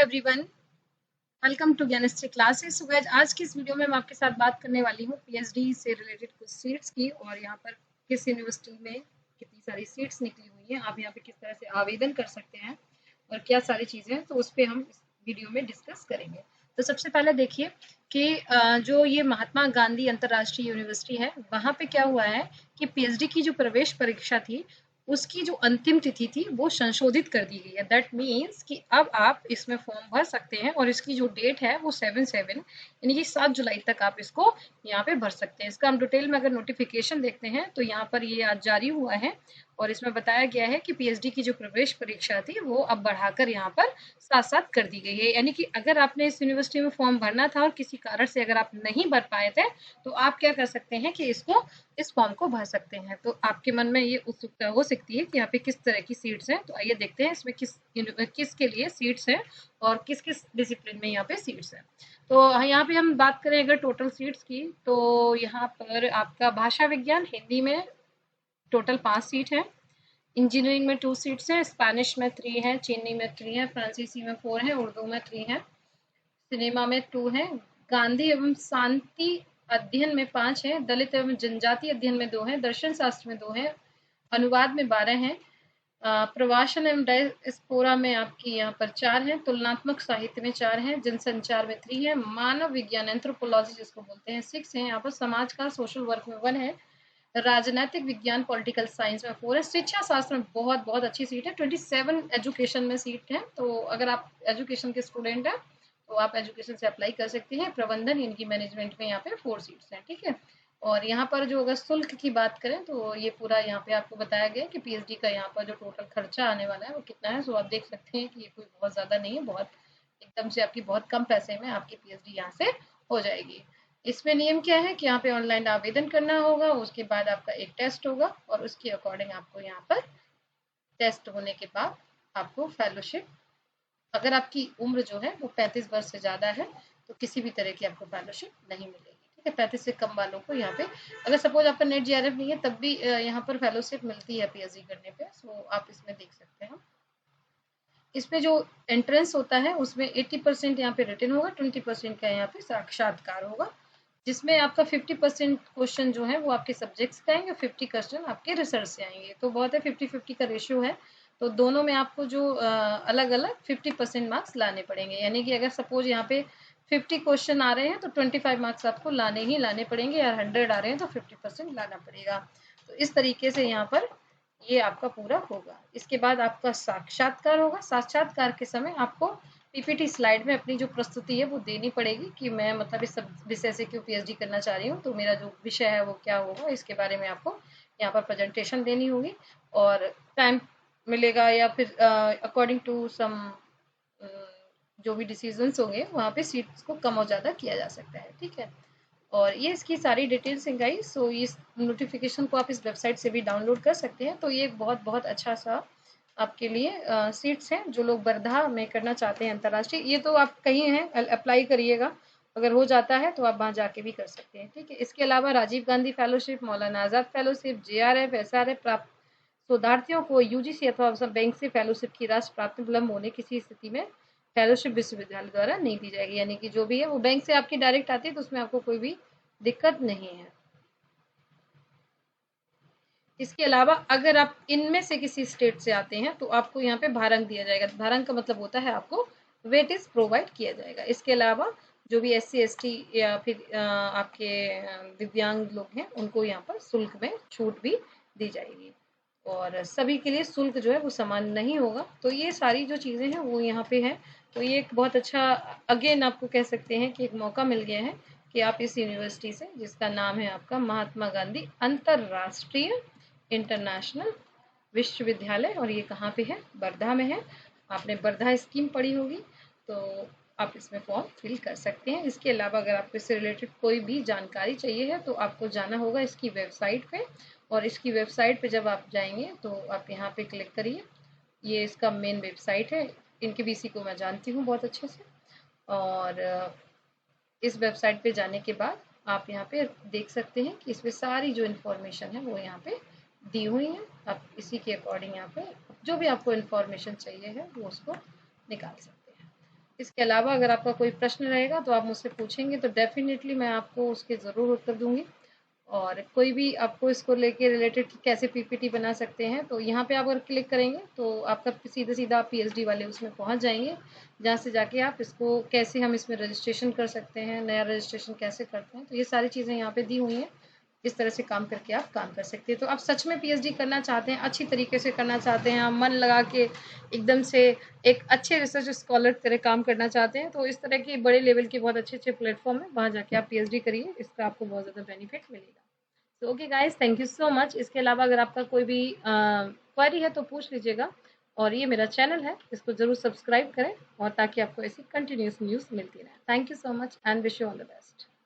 Everyone, welcome to Gyanshree classes. So guys, आज की इस वीडियो में मैं आपके साथ बात करने वाली हूँ पीएचडी से रिलेटेड कुछ सीट्स की, और यहाँ पर किस यूनिवर्सिटी में कितनी सारी सीट्स निकली हुई हैं, आप यहाँ पे किस तरह से आवेदन कर सकते हैं और क्या सारी चीज़ें हैं, तो उस पर हम इस वीडियो में डिस्कस करेंगे। तो सबसे पहले देखिए कि जो ये महात्मा गांधी अंतर्राष्ट्रीय यूनिवर्सिटी है, वहाँ पे क्या हुआ है कि पीएचडी की जो प्रवेश परीक्षा थी उसकी जो अंतिम तिथि थी वो संशोधित कर दी गई है। दैट मीन्स कि अब आप इसमें फॉर्म भर सकते हैं और इसकी जो डेट है वो 7/7 यानी कि 7 जुलाई तक आप इसको यहाँ पे भर सकते हैं। इसका हम डिटेल में अगर नोटिफिकेशन देखते हैं तो यहाँ पर ये आज जारी हुआ है और इसमें बताया गया है कि पीएचडी की जो प्रवेश परीक्षा थी वो अब बढ़ाकर यहाँ पर 7/7 कर दी गई है। यानी कि अगर आपने इस यूनिवर्सिटी में फॉर्म भरना था और किसी कारण से अगर आप नहीं भर पाए थे तो आप क्या कर सकते हैं कि इस फॉर्म को भर सकते हैं। तो आपके मन में ये उत्सुकता हो सकती है कि यहाँ पे किस तरह की सीट्स हैं, तो आइए देखते हैं इसमें किस के लिए सीट्स हैं और किस किस डिसिप्लिन में यहाँ पे सीट्स हैं। तो यहाँ पे हम बात करें अगर टोटल सीट्स की, तो यहाँ पर आपका भाषा विज्ञान हिंदी में टोटल 5 सीट है, इंजीनियरिंग में 2 सीट्स हैं, स्पेनिश में 3 है, चीनी में 3 है, फ्रांसीसी में 4 है, उर्दू में 3 है, सिनेमा में 2 है, गांधी एवं शांति अध्ययन में 5 है, दलित एवं जनजाति अध्ययन में 2 है, दर्शन शास्त्र में 2 है, अनुवाद में 12 है, प्रवासन एवं डायस्पोरा में आपकी यहाँ पर 4 है, तुलनात्मक साहित्य में 4 है, जनसंचार में 3 है, मानव विज्ञान एंथ्रोपोलॉजी जिसको बोलते हैं 6 है, यहाँ पर समाज का सोशल वर्क में 1 है, राजनैतिक विज्ञान पॉलिटिकल साइंस में 4 है, शिक्षा शास्त्र में बहुत बहुत अच्छी सीट है, 27 एजुकेशन में सीट है। तो अगर आप एजुकेशन के स्टूडेंट हैं तो आप एजुकेशन से अप्लाई कर सकते हैं। प्रबंधन इनकी मैनेजमेंट में यहाँ पे 4 सीट्स हैं, ठीक है। और यहाँ पर जो अगर शुल्क की बात करें तो ये पूरा यहाँ पे आपको बताया गया है कि पीएचडी का यहाँ पर जो टोटल खर्चा आने वाला है वो कितना है। सो आप देख सकते हैं कि ये कोई बहुत ज़्यादा नहीं है, बहुत एकदम से आपकी बहुत कम पैसे में आपकी पीएचडी यहाँ से हो जाएगी। इसमें नियम क्या है कि यहाँ पे ऑनलाइन आवेदन करना होगा, उसके बाद आपका एक टेस्ट होगा और उसके अकॉर्डिंग आपको यहाँ पर टेस्ट होने के बाद आपको फेलोशिप, अगर आपकी उम्र जो है वो 35 वर्ष से ज़्यादा है तो किसी भी तरह की आपको फेलोशिप नहीं मिलेगी, ठीक है। 35 से कम वालों को यहाँ पे, अगर सपोज आपका नेट जीआरएफ नहीं है तब भी यहाँ पर फेलोशिप मिलती है पीएचडी करने पे। सो आप इसमें देख सकते हैं इसमें जो एंट्रेंस होता है उसमें 80% यहाँ पे रिटन होगा, 20% का यहाँ पे साक्षात्कार होगा, जिसमें आपका 50% क्वेश्चन जो है वो आपके सब्जेक्ट्स का आएंगे, 50 क्वेश्चन आपके रिसर्च से आएंगे। तो बहुत है, 50-50 का रेशियो है। तो दोनों में आपको जो अलग अलग 50% मार्क्स लाने पड़ेंगे, यानी कि अगर सपोज यहाँ पे 50 क्वेश्चन आ रहे हैं तो 25 मार्क्स आपको लाने ही लाने पड़ेंगे, या 100 आ रहे हैं तो 50% लाना पड़ेगा। तो इस तरीके से यहाँ पर ये आपका पूरा होगा। इसके बाद आपका साक्षात्कार होगा। साक्षात्कार के समय आपको पीपीटी स्लाइड में अपनी जो प्रस्तुति है वो देनी पड़ेगी कि मैं मतलब इस सब विषय से क्यों पीएचडी करना चाह रही हूँ, तो मेरा जो विषय है वो क्या होगा, इसके बारे में आपको यहाँ पर प्रेजेंटेशन देनी होगी। और टाइम मिलेगा या फिर अकॉर्डिंग टू सम जो भी डिसीजंस होंगे वहाँ पे सीट्स को कम और ज़्यादा किया जा सकता है, ठीक है। और ये इसकी सारी डिटेल्स हैं गाइस। सो इस नोटिफिकेशन को आप इस वेबसाइट से भी डाउनलोड कर सकते हैं। तो ये एक बहुत बहुत अच्छा सा आपके लिए सीट्स हैं जो लोग वर्धा में करना चाहते हैं अंतर्राष्ट्रीय। ये तो आप कहीं हैं अप्लाई करिएगा, अगर हो जाता है तो आप वहाँ जाके भी कर सकते हैं, ठीक है। इसके अलावा राजीव गांधी फेलोशिप, मौलाना आज़ाद फेलोशिप, जेआरएफ, एसआरएफ प्राप्त शोधार्थियों को यूजीसी अथवा बैंक से फेलोशिप की राशि प्राप्त विलम्ब होने किसी स्थिति में फेलोशिप विश्वविद्यालय द्वारा नहीं दी जाएगी, यानी कि जो भी है वो बैंक से आपकी डायरेक्ट आती है तो उसमें आपको कोई भी दिक्कत नहीं है। इसके अलावा अगर आप इनमें से किसी स्टेट से आते हैं तो आपको यहाँ पे भारंग दिया जाएगा। भारंग का मतलब होता है आपको वेटेज प्रोवाइड किया जाएगा। इसके अलावा जो भी एससी एसटी या फिर आपके दिव्यांग लोग हैं उनको यहाँ पर शुल्क में छूट भी दी जाएगी, और सभी के लिए शुल्क जो है वो समान नहीं होगा। तो ये सारी जो चीज़ें हैं वो यहाँ पे है। तो ये एक बहुत अच्छा, अगेन आपको कह सकते हैं कि एक मौका मिल गया है कि आप इस यूनिवर्सिटी से, जिसका नाम है आपका महात्मा गांधी अंतर्राष्ट्रीय इंटरनेशनल विश्वविद्यालय, और ये कहाँ पे है, वर्धा में है। आपने वर्धा स्कीम पढ़ी होगी तो आप इसमें फॉर्म फिल कर सकते हैं। इसके अलावा अगर आपको इससे रिलेटेड कोई भी जानकारी चाहिए है तो आपको जाना होगा इसकी वेबसाइट पे, और इसकी वेबसाइट पे जब आप जाएंगे तो आप यहाँ पे क्लिक करिए। ये इसका मेन वेबसाइट है। इनके बीसी को मैं जानती हूँ बहुत अच्छे से, और इस वेबसाइट पे जाने के बाद आप यहाँ पे देख सकते हैं कि इसमें सारी जो इन्फॉर्मेशन है वो यहाँ पे दी हुई है। आप इसी के अकॉर्डिंग यहाँ पे जो भी आपको इन्फॉर्मेशन चाहिए है वो उसको निकाल सकते हैं। इसके अलावा अगर आपका कोई प्रश्न रहेगा तो आप मुझसे पूछेंगे तो डेफ़िनेटली मैं आपको उसके ज़रूर उत्तर दूँगी। और कोई भी आपको इसको लेके रिलेटेड कि कैसे पीपीटी बना सकते हैं, तो यहाँ पे आप अगर क्लिक करेंगे तो आपका सीधा-सीधा आप पीएचडी वाले उसमें पहुँच जाएँगे, जहाँ से जाके आप इसको कैसे हम इसमें रजिस्ट्रेशन कर सकते हैं, नया रजिस्ट्रेशन कैसे करते हैं, तो ये सारी चीज़ें यहाँ पे दी हुई हैं। इस तरह से काम करके आप काम कर सकते हैं। तो आप सच में पीएचडी करना चाहते हैं, अच्छी तरीके से करना चाहते हैं, आप मन लगा के एकदम से एक अच्छे रिसर्च स्कॉलर की तरह काम करना चाहते हैं, तो इस तरह के बड़े लेवल के बहुत अच्छे-अच्छे प्लेटफ़ॉर्म हैं, वहाँ जाके आप पीएचडी करिए, इसका आपको बहुत ज़्यादा बेनिफिट मिलेगा। तो okay guys, thank you so much. इसके अलावा अगर आपका कोई भी क्वेरी है तो पूछ लीजिएगा, और ये मेरा चैनल है, इसको ज़रूर सब्सक्राइब करें और ताकि आपको ऐसी कंटिन्यूअस न्यूज़ मिलती रहे। Thank you so much and wish you all the best.